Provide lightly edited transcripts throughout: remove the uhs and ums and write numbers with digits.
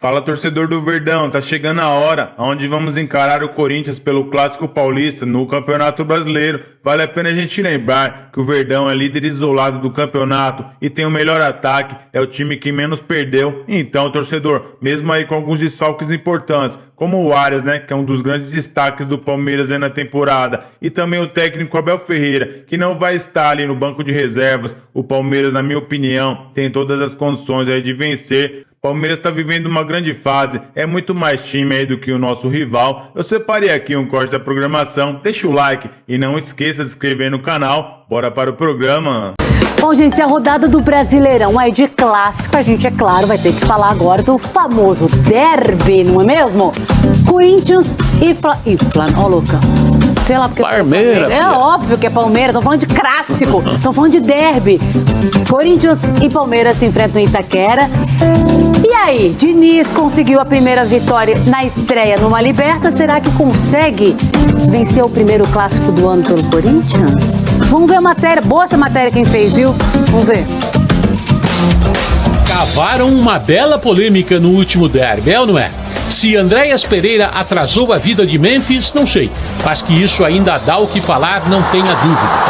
Fala, torcedor do Verdão, tá chegando a hora onde vamos encarar o Corinthians pelo Clássico Paulista no Campeonato Brasileiro. Vale a pena a gente lembrar que o Verdão é líder isolado do campeonato e tem o melhor ataque, é o time que menos perdeu. Então, torcedor, mesmo aí com alguns desfalques importantes, como o Arias, né, que é um dos grandes destaques do Palmeiras aí na temporada, e também o técnico Abel Ferreira, que não vai estar ali no banco de reservas, o Palmeiras, na minha opinião, tem todas as condições aí de vencer. Palmeiras está vivendo uma grande fase, é muito mais time aí do que o nosso rival. Eu separei aqui um corte da programação, deixa o like e não esqueça de se inscrever no canal. Bora para o programa. Bom, gente, se a rodada do Brasileirão é de clássico, a gente, é claro, vai ter que falar agora do famoso derby, não é mesmo? Corinthians e Flamengo. Ó, Luca. Sei lá porque Palmeiras. É óbvio que é Palmeiras, estão falando de clássico, estão falando de derby. Corinthians e Palmeiras se enfrentam em Itaquera. E aí, Diniz conseguiu a primeira vitória na estreia numa Liberta. Será que consegue vencer o primeiro clássico do ano pelo Corinthians? Vamos ver a matéria. Boa essa matéria quem fez, viu? Vamos ver. Cavaram uma bela polêmica no último derby, é ou não é? Se Andréas Pereira atrasou a vida de Memphis, não sei. Mas que isso ainda dá o que falar, não tenha dúvida.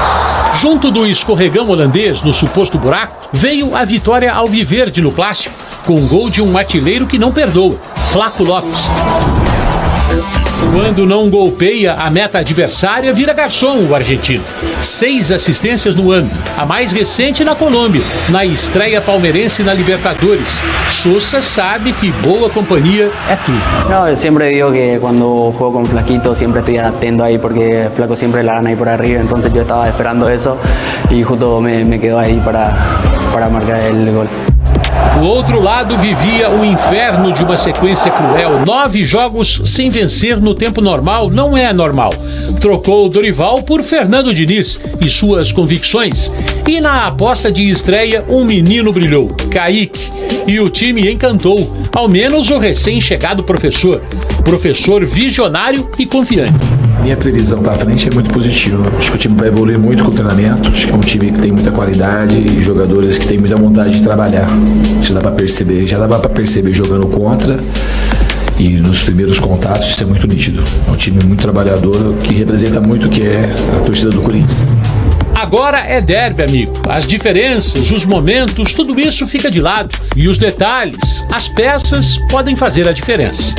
Junto do escorregão holandês no suposto buraco, veio a vitória alviverde no clássico, com um gol de um artilheiro que não perdoa, Flaco Lopes. Quando não golpeia a meta adversária, vira garçom o argentino. 6 assistências no ano, a mais recente na Colômbia, na estreia palmeirense na Libertadores. Sousa sabe que boa companhia é tudo. No, yo siempre digo que cuando juego con Flaquito siempre estoy atento ahí porque Flaco siempre la gana ahí por arriba, entonces yo estaba esperando eso y justo me quedó ahí para marcar el gol. O outro lado vivia o inferno de uma sequência cruel. 9 jogos sem vencer no tempo normal não é normal. Trocou Dorival por Fernando Diniz e suas convicções. E na aposta de estreia, um menino brilhou, Kaique. E o time encantou, ao menos o recém-chegado professor. Professor visionário e confiante. Minha previsão para frente é muito positiva. Acho que o time vai evoluir muito com o treinamento. Acho que é um time que tem muita qualidade e jogadores que têm muita vontade de trabalhar. Já dava para perceber jogando contra e nos primeiros contatos isso é muito nítido. É um time muito trabalhador que representa muito o que é a torcida do Corinthians. Agora é derby, amigo. As diferenças, os momentos, tudo isso fica de lado. E os detalhes, as peças podem fazer a diferença.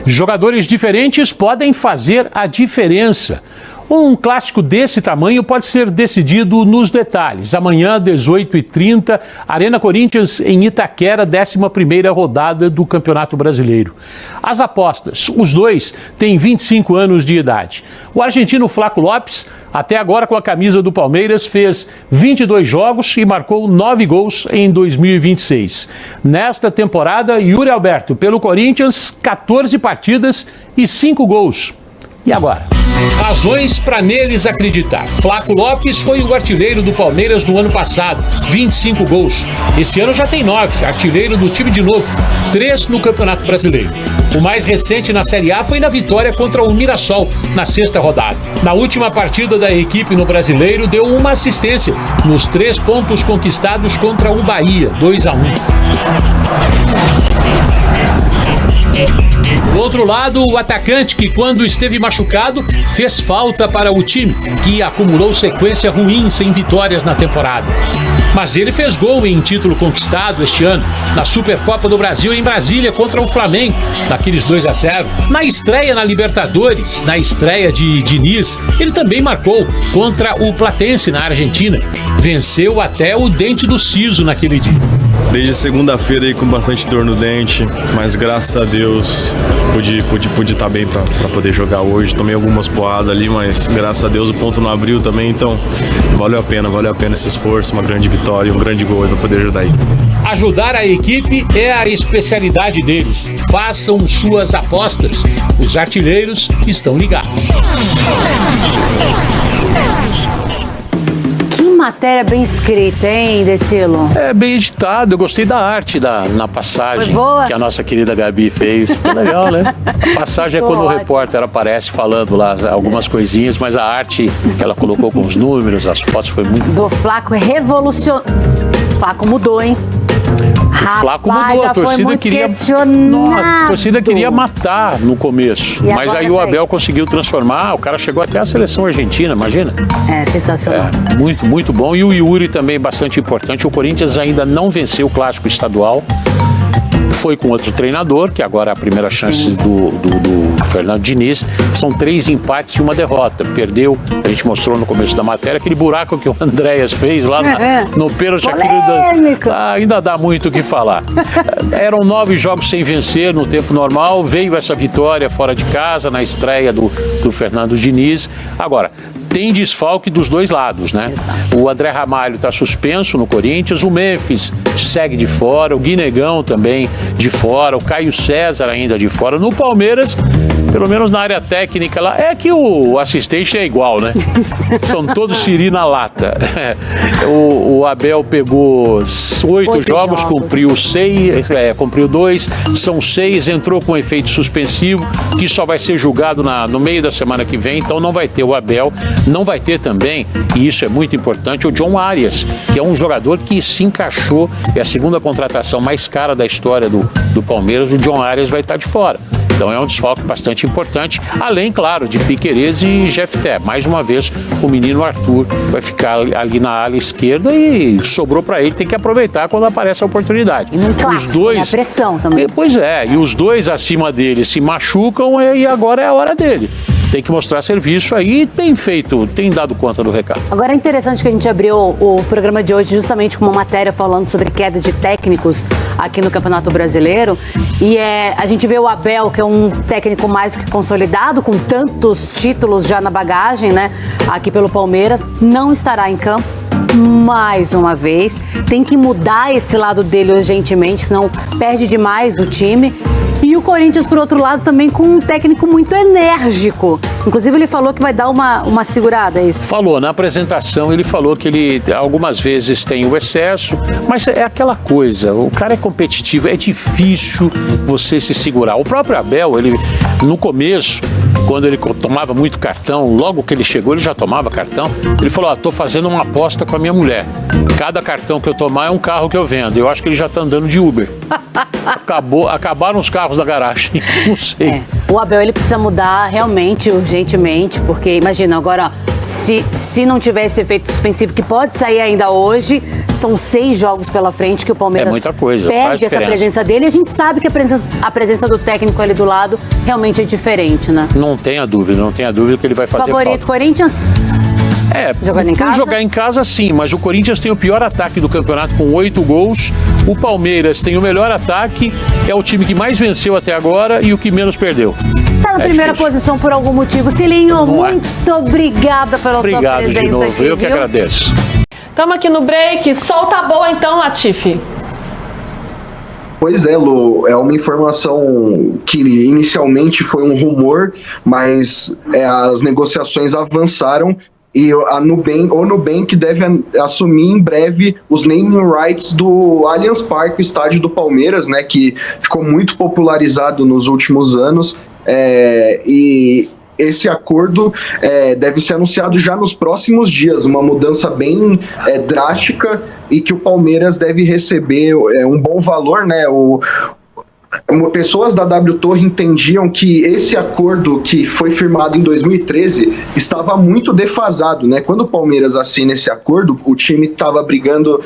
Jogadores diferentes podem fazer a diferença. Um clássico desse tamanho pode ser decidido nos detalhes. Amanhã, 18h30, Arena Corinthians em Itaquera, 11ª rodada do Campeonato Brasileiro. As apostas, os dois têm 25 anos de idade. O argentino Flaco Lopes, até agora com a camisa do Palmeiras, fez 22 jogos e marcou 9 gols em 2026. Nesta temporada, Yuri Alberto, pelo Corinthians, 14 partidas e 5 gols. E agora? Razões para neles acreditar. Flaco Lopes foi o artilheiro do Palmeiras no ano passado, 25 gols. Esse ano já tem 9, artilheiro do time de novo, 3 no Campeonato Brasileiro. O mais recente na Série A foi na vitória contra o Mirassol, na 6ª rodada. Na última partida da equipe no Brasileiro, deu uma assistência nos 3 pontos conquistados contra o Bahia, 2-1. Do outro lado, o atacante que, quando esteve machucado, fez falta para o time, que acumulou sequência ruim sem vitórias na temporada. Mas ele fez gol em título conquistado este ano, na Supercopa do Brasil em Brasília contra o Flamengo, naqueles 2-0. Na estreia na Libertadores, na estreia de Diniz, ele também marcou contra o Platense na Argentina. Venceu até o dente do siso naquele dia. Desde segunda-feira aí com bastante dor no dente, mas graças a Deus pude estar bem para poder jogar hoje. Tomei algumas porradas ali, mas graças a Deus o ponto não abriu também, então valeu a pena esse esforço, uma grande vitória, um grande gol para poder ajudar aí. Ajudar a equipe é a especialidade deles. Façam suas apostas. Os artilheiros estão ligados. Matéria bem escrita, hein, Decilo? É bem editado, eu gostei da arte na passagem que a nossa querida Gabi fez. Ficou legal, né? A passagem é quando o repórter aparece falando lá algumas coisinhas, mas a arte que ela colocou com os números, as fotos, foi muito... Do Flaco revolucionou. Flaco mudou, hein? O Flaco mudou, já a torcida foi muito queria. questionado. A torcida queria matar no começo. E Mas agora aí o veio. Abel conseguiu transformar, o cara chegou até a seleção argentina, imagina. É sensacional. Muito, muito bom. E o Yuri também bastante importante. O Corinthians ainda não venceu o clássico estadual. Foi com outro treinador, que agora é a primeira chance do Fernando Diniz. São 3 empates e 1 derrota. Perdeu, a gente mostrou no começo da matéria, aquele buraco que o Andréas fez lá no pênalti. Ainda dá muito o que falar. Eram 9 jogos sem vencer no tempo normal. Veio essa vitória fora de casa, na estreia do Fernando Diniz. Agora, tem desfalque dos dois lados, né? Exato. O André Ramalho está suspenso no Corinthians, o Memphis segue de fora, o Guinegão também de fora, o Caio César ainda de fora. No Palmeiras, pelo menos na área técnica lá, é que o assistente é igual, né? São todos siri na lata. O Abel pegou 8 jogos, cumpriu 2, são 6, entrou com efeito suspensivo, que só vai ser julgado no meio da semana que vem, então não vai ter o Abel. Não vai ter também, e isso é muito importante, o John Arias, que é um jogador que se encaixou, é a segunda contratação mais cara da história do Palmeiras. O John Arias vai estar de fora. Então é um desfalque bastante importante, além, claro, de Piquerez e Jefté. Mais uma vez, o menino Arthur vai ficar ali na ala esquerda e sobrou para ele, tem que aproveitar quando aparece a oportunidade. E no clássico, os dois, a pressão também. Pois é, e os dois acima dele se machucam e agora é a hora dele. Tem que mostrar serviço aí e tem feito, tem dado conta do recado. Agora é interessante que a gente abriu o programa de hoje justamente com uma matéria falando sobre queda de técnicos aqui no Campeonato Brasileiro. E a gente vê o Abel, que é um técnico mais do que consolidado, com tantos títulos já na bagagem, né? Aqui pelo Palmeiras, não estará em campo. Mais uma vez, tem que mudar esse lado dele urgentemente, senão perde demais o time. E o Corinthians, por outro lado, também com um técnico muito enérgico. Inclusive, ele falou que vai dar uma segurada, é isso? Falou, na apresentação ele falou que ele algumas vezes tem o excesso, mas é aquela coisa, o cara é competitivo, é difícil você se segurar. O próprio Abel, ele no começo, quando ele tomava muito cartão, logo que ele chegou ele já tomava cartão, ele falou, tô fazendo uma aposta com a minha mulher. Cada cartão que eu tomar é um carro que eu vendo. Eu acho que ele já tá andando de Uber. Acabaram os carros da garagem, não sei. O Abel, ele precisa mudar realmente, urgentemente, porque imagina, agora, se não tiver esse efeito suspensivo, que pode sair ainda hoje, são 6 jogos pela frente que o Palmeiras muita coisa, perde essa presença dele. A gente sabe que a presença do técnico ali do lado realmente é diferente, né? Não tenha dúvida que ele vai fazer favorito falta. Corinthians? Jogando em casa? Jogar em casa, sim, mas o Corinthians tem o pior ataque do campeonato com 8 gols. O Palmeiras tem o melhor ataque, é o time que mais venceu até agora e o que menos perdeu. Tá na primeira posição por algum motivo. Cilinho, muito obrigada pela sua presença. Obrigado de novo, aqui, eu que agradeço. Estamos aqui no break. Solta a boa então, Latifi. Pois é, Lu, é uma informação que inicialmente foi um rumor, mas as negociações avançaram e o Nubank deve assumir em breve os naming rights do Allianz Parque, o estádio do Palmeiras, né, que ficou muito popularizado nos últimos anos, e esse acordo deve ser anunciado já nos próximos dias, uma mudança bem drástica e que o Palmeiras deve receber um bom valor, né? Pessoas da W Torre entendiam que esse acordo que foi firmado em 2013 estava muito defasado, né? Quando o Palmeiras assina esse acordo, o time estava brigando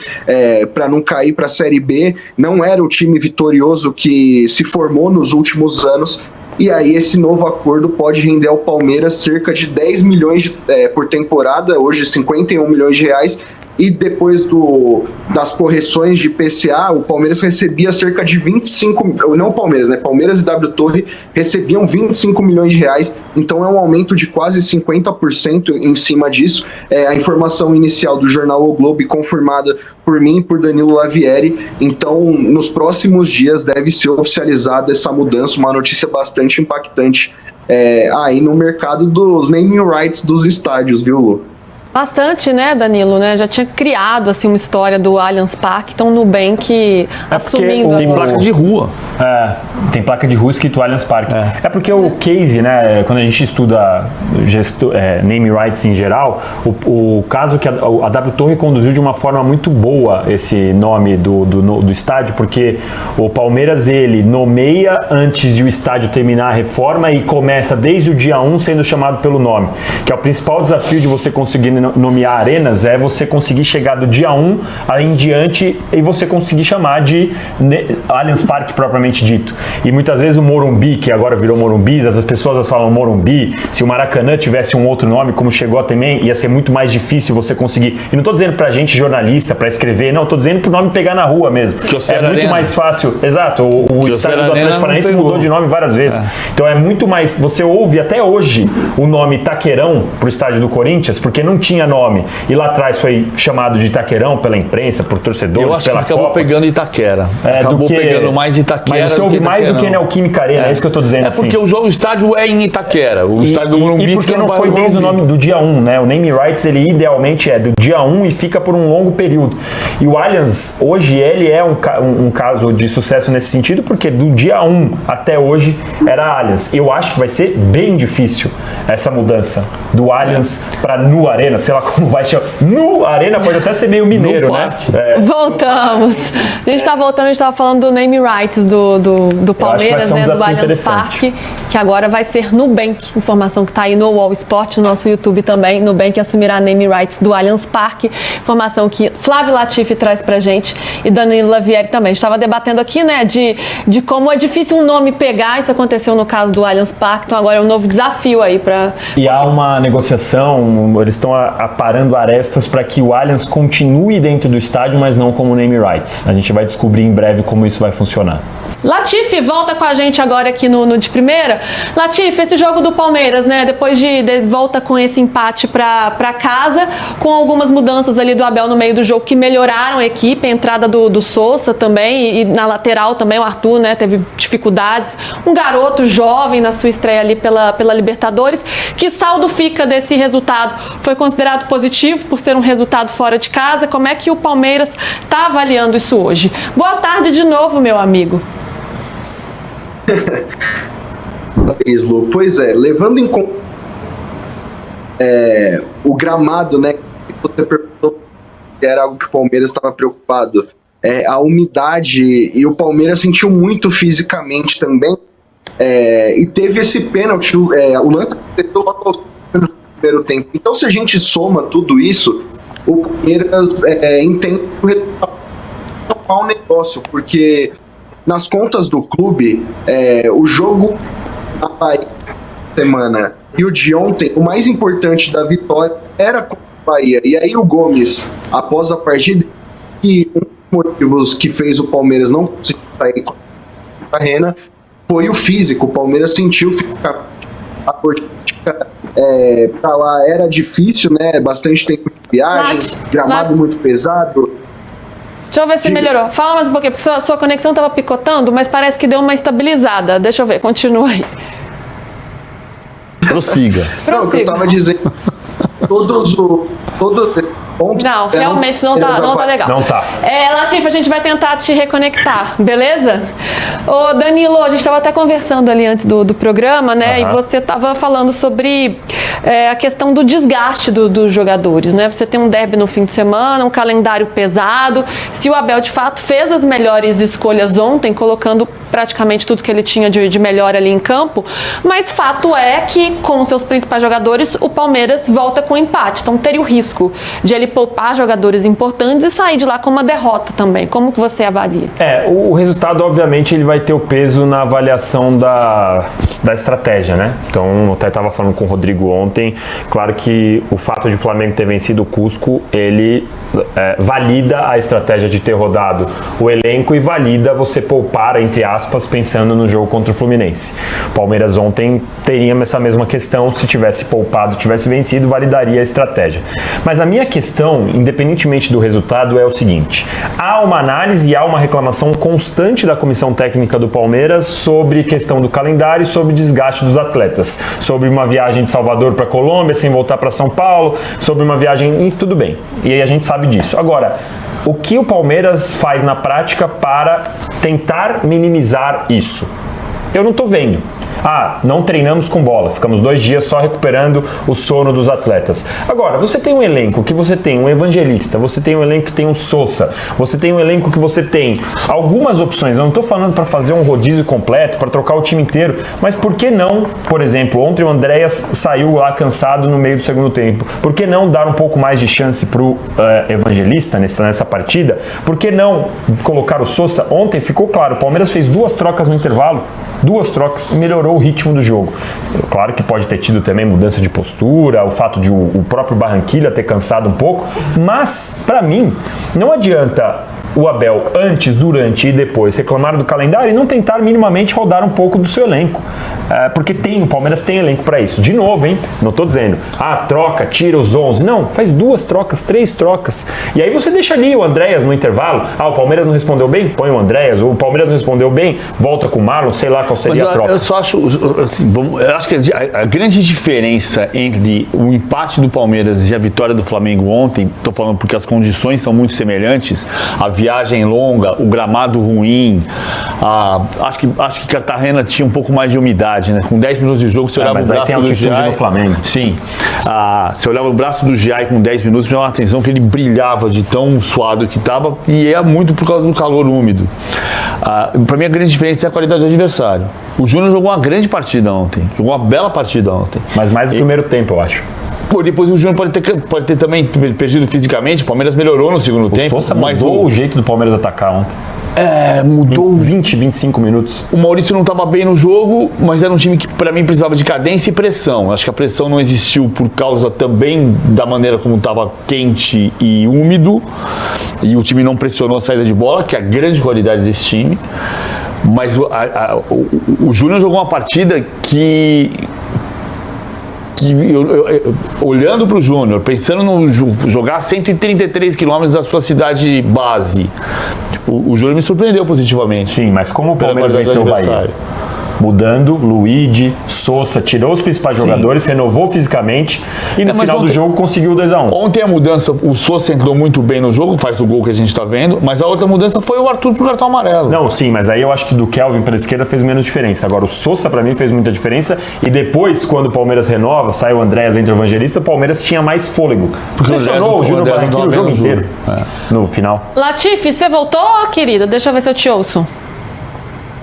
para não cair para a Série B, não era o time vitorioso que se formou nos últimos anos. E aí esse novo acordo pode render ao Palmeiras cerca de 10 milhões por temporada, hoje 51 milhões de reais, e depois das correções de IPCA, o Palmeiras recebia cerca de 25... Não o Palmeiras, né? Palmeiras e W Torre recebiam 25 milhões de reais, então é um aumento de quase 50% em cima disso. A informação inicial do jornal O Globo, confirmada por mim e por Danilo Lavieri. Então, nos próximos dias deve ser oficializada essa mudança, uma notícia bastante impactante aí no mercado dos naming rights dos estádios, viu, Lu? Bastante, né, Danilo, né? Já tinha criado, assim, uma história do Allianz Parque, então o Nubank assumindo tem agora. placa de rua. Tem placa de rua escrito Allianz Parque. É porque o case, né, quando a gente estuda name rights em geral, o caso que a W Torre conduziu de uma forma muito boa esse nome do estádio, porque o Palmeiras, ele nomeia antes de o estádio terminar a reforma e começa desde o dia 1 sendo chamado pelo nome, que é o principal desafio de você conseguir nomear arenas, é você conseguir chegar do dia 1 aí em diante e você conseguir chamar de Allianz Parque propriamente dito. E muitas vezes o Morumbi, que agora virou Morumbi, as pessoas falam Morumbi, se o Maracanã tivesse um outro nome, como chegou também, ia ser muito mais difícil você conseguir. E não estou dizendo pra gente jornalista, pra escrever, não, estou dizendo pro nome pegar na rua mesmo. É muito mais fácil. Exato, o estádio do Atlético Paranaense mudou de nome várias vezes. Então é muito mais, você ouve até hoje o nome Itaquerão pro estádio do Corinthians, porque não tinha nome. E lá atrás foi chamado de Itaquerão pela imprensa, por torcedores, eu acho pela que acabou Copa. pegando Itaquera. Acabou pegando mais Itaquera. Mas você ouve mais do que Neoquímica Arena, é isso que eu tô dizendo. É porque o estádio é em Itaquera. O estádio do Morumbi. E porque não foi desde o nome do dia 1, né? O name rights, ele idealmente é do dia 1 e fica por um longo período. E o Allianz, hoje, ele é um caso de sucesso nesse sentido, porque do dia 1 até hoje era Allianz. Eu acho que vai ser bem difícil essa mudança do Allianz para Nu Arena, sei lá como vai chamar. Nu Arena pode até ser meio mineiro, né? Voltamos. A gente tá voltando, a gente tava falando do name rights do Palmeiras, né? Do Allianz Parque, que agora vai ser Nubank. Informação que tá aí no UOL Sport, no nosso YouTube também. Nubank assumirá name rights do Allianz Parque. Informação que Flávio Latifi traz pra gente e Danilo Lavieri também. A gente tava debatendo aqui, né, de como é difícil um nome pegar. Isso aconteceu no caso do Allianz Parque, então agora é um novo desafio aí pra... E há uma negociação, eles estão aparando arestas para que o Allianz continue dentro do estádio, mas não como name rights. A gente vai descobrir em breve como isso vai funcionar. Latifi, volta com a gente agora aqui no De Primeira. Latifi, esse jogo do Palmeiras, né? Depois de volta com esse empate pra casa, com algumas mudanças ali do Abel no meio do jogo que melhoraram a equipe, a entrada do Sousa também e na lateral também o Arthur, né? Teve dificuldades. Um garoto jovem na sua estreia ali pela Libertadores. Que saldo fica desse resultado? Foi considerado positivo por ser um resultado fora de casa? Como é que o Palmeiras tá avaliando isso hoje? Boa tarde de novo, meu amigo. Pois é, levando em conta o gramado, né, que você perguntou que era algo que o Palmeiras estava preocupado, a umidade, e o Palmeiras sentiu muito fisicamente também, e teve esse pênalti, o lance aconteceu no primeiro tempo. Então, se a gente soma tudo isso, o Palmeiras entende o resultado é um mau negócio, porque nas contas do clube, o jogo da Bahia semana e o de ontem, o mais importante da vitória era contra o Bahia. E aí o Gomes, após a partida, que um dos motivos que fez o Palmeiras não conseguir sair com a arena foi o físico. O Palmeiras sentiu ficar a logística pra lá era difícil, né? Bastante tempo de viagem, gramado muito pesado. Deixa eu ver se melhorou. Fala mais um pouquinho, porque sua conexão estava picotando, mas parece que deu uma estabilizada. Deixa eu ver, continua aí. Prossiga. Não, o que eu estava dizendo, todos não, realmente não tá legal. Não tá. Latifi, a gente vai tentar te reconectar, beleza? Ô, Danilo, a gente estava até conversando ali antes do programa, né? E você estava falando sobre a questão do desgaste dos jogadores, né? Você tem um derby no fim de semana, um calendário pesado. Se o Abel, de fato, fez as melhores escolhas ontem, colocando praticamente tudo que ele tinha de melhor ali em campo, mas fato é que, com seus principais jogadores, o Palmeiras volta com empate. Então, teria o risco de ele poupar jogadores importantes e sair de lá com uma derrota também. Como que você avalia? O resultado, obviamente, ele vai ter o peso na avaliação da estratégia, né? Então, eu até estava falando com o Rodrigo ontem, claro que o fato de o Flamengo ter vencido o Cusco, ele valida a estratégia de ter rodado o elenco e valida você poupar, entre aspas, pensando no jogo contra o Fluminense. O Palmeiras ontem teria essa mesma questão, se tivesse poupado, tivesse vencido, validaria a estratégia. Mas a minha questão questão, independentemente do resultado, é o seguinte: há uma análise e há uma reclamação constante da comissão técnica do Palmeiras sobre questão do calendário e sobre desgaste dos atletas, sobre uma viagem de Salvador para Colômbia sem voltar para São Paulo, sobre uma viagem, tudo bem, e aí a gente sabe disso. Agora, o que o Palmeiras faz na prática para tentar minimizar isso? Eu não estou vendo. Não treinamos com bola, ficamos 2 dias só recuperando o sono dos atletas. Agora, você tem um elenco que você tem um Evangelista, você tem um elenco que tem um Sousa, você tem um elenco que você tem algumas opções. Eu não estou falando para fazer um rodízio completo, para trocar o time inteiro, mas por que não, por exemplo, ontem o Andréas saiu lá cansado no meio do segundo tempo, por que não dar um pouco mais de chance para o Evangelista nessa partida? Por que não colocar o Sousa? Ontem ficou claro, o Palmeiras fez 2 trocas no intervalo, 2 trocas, e melhorou o ritmo do jogo. Claro que pode ter tido também mudança de postura, o fato de o próprio Barranquilla ter cansado um pouco, mas, para mim, não adianta o Abel, antes, durante e depois, reclamar do calendário e não tentar minimamente rodar um pouco do seu elenco. Porque o Palmeiras tem elenco para isso. De novo, hein? Não estou dizendo, troca, tira os 11. Não, faz 2 trocas, 3 trocas. E aí você deixa ali o Andréas no intervalo. O Palmeiras não respondeu bem? Põe o Andréas. O Palmeiras não respondeu bem? Volta com o Marlon, sei lá qual seria a troca. Eu só acho, assim, eu acho que a grande diferença entre o empate do Palmeiras e a vitória do Flamengo ontem, estou falando porque as condições são muito semelhantes, a viagem longa, o gramado ruim, acho que Cartagena tinha um pouco mais de umidade, né? Com 10 minutos de jogo, você olhava o braço do Giai no Flamengo. Sim. Você olhava o braço do Giai com 10 minutos, me chamava a atenção que ele brilhava de tão suado que estava, e é muito por causa do calor úmido. Para mim, a grande diferença é a qualidade do adversário. O Júnior jogou uma grande partida ontem, jogou uma bela partida ontem. Mas mais no primeiro tempo, eu acho. Depois o Júnior pode ter também perdido fisicamente, o Palmeiras melhorou no segundo tempo. O Sousa mudou o jeito do Palmeiras atacar ontem. Mudou 20, 25 minutos. O Maurício não estava bem no jogo, mas era um time que para mim precisava de cadência e pressão. Acho que a pressão não existiu por causa também da maneira como estava quente e úmido, e o time não pressionou a saída de bola, que é a grande qualidade desse time. Mas o Júnior jogou uma partida que olhando para o Júnior, pensando no jogar 133 quilômetros da sua cidade base, o Júnior me surpreendeu positivamente. Sim, mas como o Palmeiras venceu o Bahia? Mudando, Luigi, Sousa, tirou os principais jogadores, renovou fisicamente e no final do jogo conseguiu 2-1. Ontem a mudança, o Sousa entrou muito bem no jogo, faz o gol que a gente está vendo, mas a outra mudança foi o Arthur pro cartão amarelo. Não, sim, mas aí eu acho que do Kelvin pela esquerda fez menos diferença. Agora o Sousa para mim fez muita diferença, e depois quando o Palmeiras renova, sai o Andréas entre o Evangelista, o Palmeiras tinha mais fôlego. Pressionou o Júnior Barranquilla o jogo inteiro no final. Latifi, você voltou, querido? Deixa eu ver se eu te ouço.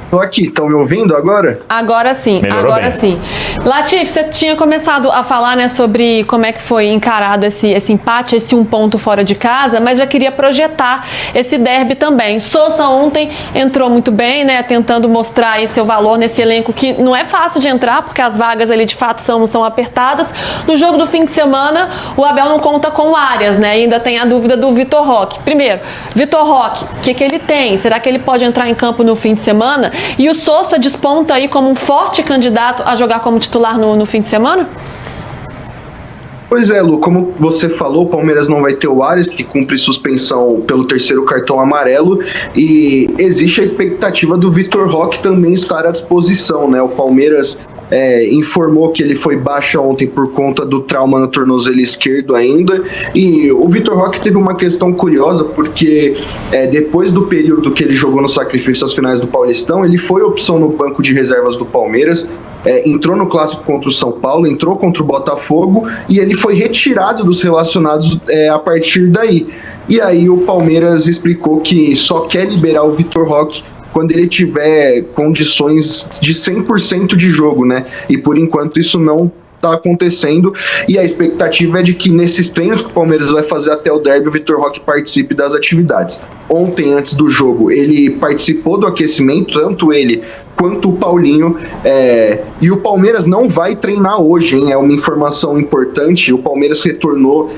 Tô aqui, estão me ouvindo agora? Agora sim, melhorou agora bem. Sim. Latifi, você tinha começado a falar, né, sobre como é que foi encarado esse empate, esse 1 ponto fora de casa, mas já queria projetar esse derby também. Sousa ontem entrou muito bem, né, tentando mostrar aí seu valor nesse elenco que não é fácil de entrar, porque as vagas ali de fato são apertadas. No jogo do fim de semana, o Abel não conta com o Arias, né, ainda tem a dúvida do Vitor Roque. Primeiro, Vitor Roque, o que ele tem? Será que ele pode entrar em campo no fim de semana? E o Sousa desponta aí como um forte candidato a jogar como titular no fim de semana? Pois é, Lu, como você falou, o Palmeiras não vai ter o Arias, que cumpre suspensão pelo 3º cartão amarelo, e existe a expectativa do Vitor Roque também estar à disposição, né? O Palmeiras informou que ele foi baixa ontem por conta do trauma no tornozelo esquerdo ainda, e o Vitor Roque teve uma questão curiosa, porque depois do período que ele jogou no sacrifício às finais do Paulistão, ele foi opção no banco de reservas do Palmeiras, entrou no clássico contra o São Paulo, entrou contra o Botafogo, e ele foi retirado dos relacionados a partir daí. E aí o Palmeiras explicou que só quer liberar o Vitor Roque quando ele tiver condições de 100% de jogo, né? E por enquanto isso não está acontecendo, e a expectativa é de que nesses treinos que o Palmeiras vai fazer até o derby, o Vitor Roque participe das atividades. Ontem, antes do jogo, ele participou do aquecimento, tanto ele quanto o Paulinho, e o Palmeiras não vai treinar hoje, hein? É uma informação importante. O Palmeiras retornou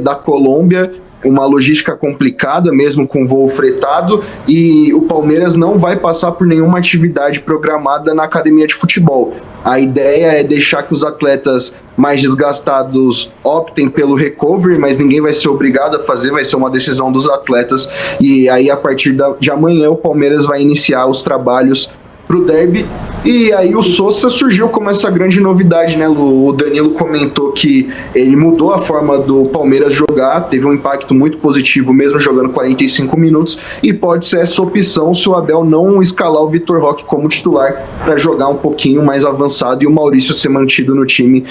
da Colômbia uma logística complicada, mesmo com voo fretado, e o Palmeiras não vai passar por nenhuma atividade programada na academia de futebol. A ideia é deixar que os atletas mais desgastados optem pelo recovery, mas ninguém vai ser obrigado a fazer, vai ser uma decisão dos atletas, e aí a partir de amanhã o Palmeiras vai iniciar os trabalhos pro derby. E aí o Sousa surgiu como essa grande novidade, né, Lu? O Danilo comentou que ele mudou a forma do Palmeiras jogar, teve um impacto muito positivo mesmo jogando 45 minutos, e pode ser essa opção se o Abel não escalar o Vitor Roque como titular para jogar um pouquinho mais avançado e o Maurício ser mantido no time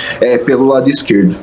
pelo lado esquerdo.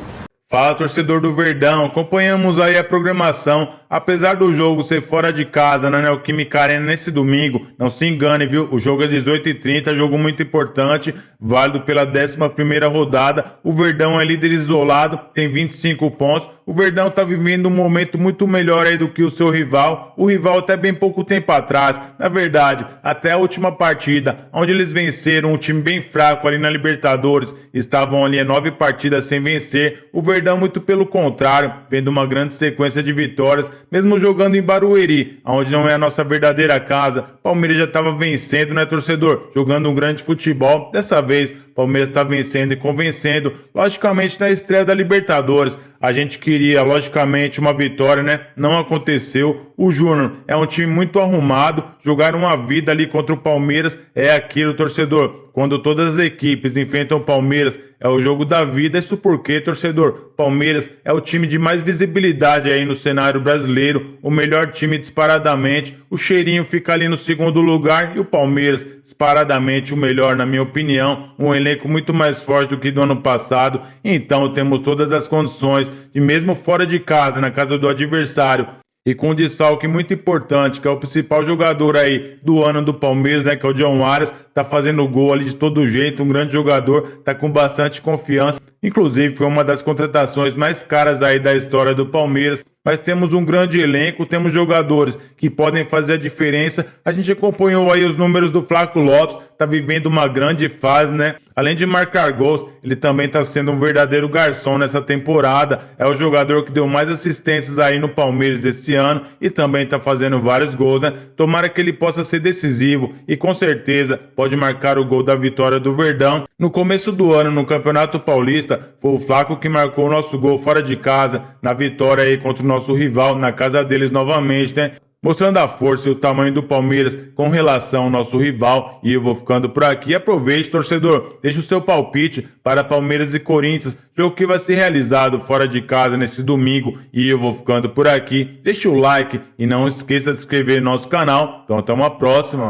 Fala, torcedor do Verdão, acompanhamos aí a programação. Apesar do jogo ser fora de casa na Neoquímica Arena nesse domingo, não se engane, viu? O jogo é 18h30, jogo muito importante, válido pela 11ª rodada. O Verdão é líder isolado, tem 25 pontos. O Verdão tá vivendo um momento muito melhor aí do que o seu rival. O rival até bem pouco tempo atrás, na verdade, até a última partida, onde eles venceram um time bem fraco ali na Libertadores, estavam ali 9 partidas sem vencer. O Verdão, muito pelo contrário, vendo uma grande sequência de vitórias, mesmo jogando em Barueri, onde não é a nossa verdadeira casa. Palmeiras já estava vencendo, né, torcedor? Jogando um grande futebol. Dessa vez, Palmeiras está vencendo e convencendo, logicamente na estreia da Libertadores. A gente queria, logicamente, uma vitória, né? Não aconteceu. O Júnior é um time muito arrumado, jogaram uma vida ali contra o Palmeiras. É aquilo, torcedor. Quando todas as equipes enfrentam o Palmeiras, é o jogo da vida. Isso porque, torcedor, Palmeiras é o time de mais visibilidade aí no cenário brasileiro, o melhor time disparadamente. O Cheirinho fica ali no segundo lugar e o Palmeiras, disparadamente o melhor, na minha opinião. Um elenco muito mais forte do que do ano passado. Então temos todas as condições de, mesmo fora de casa, na casa do adversário, e com um desfalque muito importante, que é o principal jogador aí do ano do Palmeiras, né, que é o John Arias, tá fazendo gol ali de todo jeito, um grande jogador, tá com bastante confiança. Inclusive foi uma das contratações mais caras aí da história do Palmeiras. Mas temos um grande elenco, temos jogadores que podem fazer a diferença. A gente acompanhou aí os números do Flaco Lopes, tá vivendo uma grande fase, né? Além de marcar gols, ele também tá sendo um verdadeiro garçom nessa temporada. É o jogador que deu mais assistências aí no Palmeiras esse ano e também tá fazendo vários gols, né? Tomara que ele possa ser decisivo e com certeza pode marcar o gol da vitória do Verdão. No começo do ano, no Campeonato Paulista, foi o Flaco que marcou o nosso gol fora de casa, na vitória aí contra o nosso rival, na casa deles novamente, né? Mostrando a força e o tamanho do Palmeiras com relação ao nosso rival. E eu vou ficando por aqui. Aproveite, torcedor, deixe o seu palpite para Palmeiras e Corinthians, jogo que vai ser realizado fora de casa nesse domingo. E eu vou ficando por aqui. Deixe o like e não esqueça de se inscrever no nosso canal. Então até uma próxima.